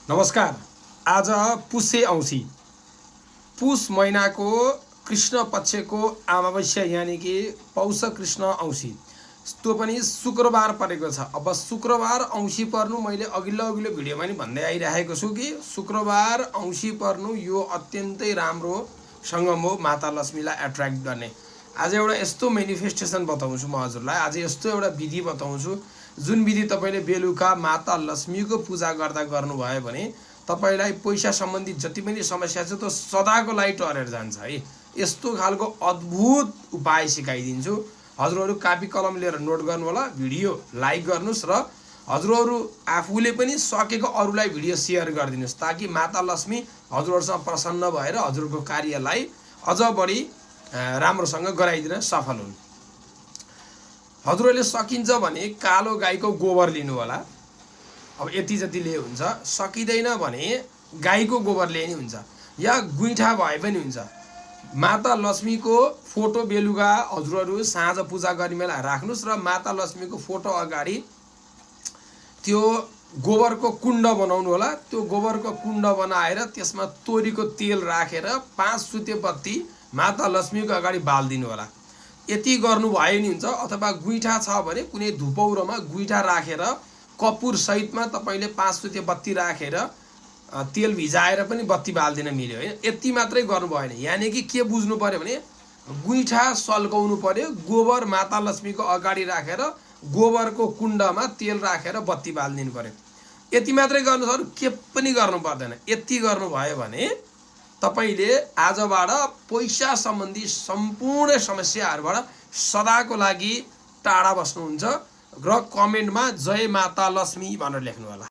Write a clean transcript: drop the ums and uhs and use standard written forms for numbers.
नमस्कार। आज पुसे औँसी पुस महिनाको कृष्ण पक्षको अमावस्या यानि कि पौष कृष्ण औँसी त्यो पनि शुक्रबार परेको छ। अब शुक्रबार औँसी पर्नु मैले अघिल्लो भिडियोमा नि भन्दै आइरहेको छु कि शुक्रबार औँसी पर्नु यो अत्यन्तै राम्रो सङ्गम हो माता लक्ष्मीलाई एट्र्याक्ट गर्ने। आज एउटा यस्तो मेनिफेस्टेसन बताउँछु म हजुरलाई। आज यस्तो एउटा विधि बताउँछु जुन विधि तपाईँले बेलुका माता लक्ष्मीको पूजा गर्दा गर्नुभयो भने तपाईलाई पैसा सम्बन्धी जति पनि समस्या छ त्यो सदाको लागि टरेर जान्छ है। यस्तो खालको अद्भुत उपाय सिकाइदिन्छु। हजुरहरू कापी कलम लिएर नोट गर्नु होला, भिडियो लाइक गर्नुस् र हजुरहरू आफूले पनि सकेको अरूलाई भिडियो सेयर गरिदिनुस् ताकि माता लक्ष्मी हजुरहरूसँग प्रसन्न भएर हजुरको कार्यलाई अझ बढी राम्रोसँग गराइदिन सफल हुन्। हजुरहरूले सकिन्छ भने कालो गाईको गोबर लिनु होला। अब यति जति लिए हुन्छ, सकिँदैन भने गाईको गोबर लिए नि हुन्छ या गुइठा भए पनि हुन्छ। माता लक्ष्मीको फोटो बेलुका हजुरहरू साँझ पूजा गर्ने बेला राख्नुस् र माता लक्ष्मीको फोटो अगाडि त्यो गोबरको कुण्ड बनाउनु होला। त्यो गोबरको कुण्ड बनाएर त्यसमा तोरीको तेल राखेर 5 सुते बत्ती माता लक्ष्मीको अगाडि बाल्दिनु होला। यति गर्नुभयो नि हुन्छ। अथवा गुइठा छ भने कुनै धुपौरोमा गुइठा राखेर कपुर सहितमा तपाईले 5 सुते बत्ती राखेर तेल भिजाएर पनि बत्ती बाल्दिन मिल्यो हैन। यति मात्रै गर्नु भएन। यानी कि के बुझ्नु पर्यो भने गुइठा सल्काउनु पर्यो, गोबर माता लक्ष्मीको अगाडि राखेर गोबरको कुण्डमा तेल राखेर बत्ती बाल्दिनु पर्यो। यति मात्रै गर्नु छ, के पनि गर्नु पर्दैन। यति गर्नुभयो भने तपाईले आजबाट पैसा सम्बन्धी सम्पूर्ण समस्याहरूबाट सदाको लागि टाढा बस्नुहुन्छ र कमेन्टमा जय माता लक्ष्मी भनेर लेख्नु होला।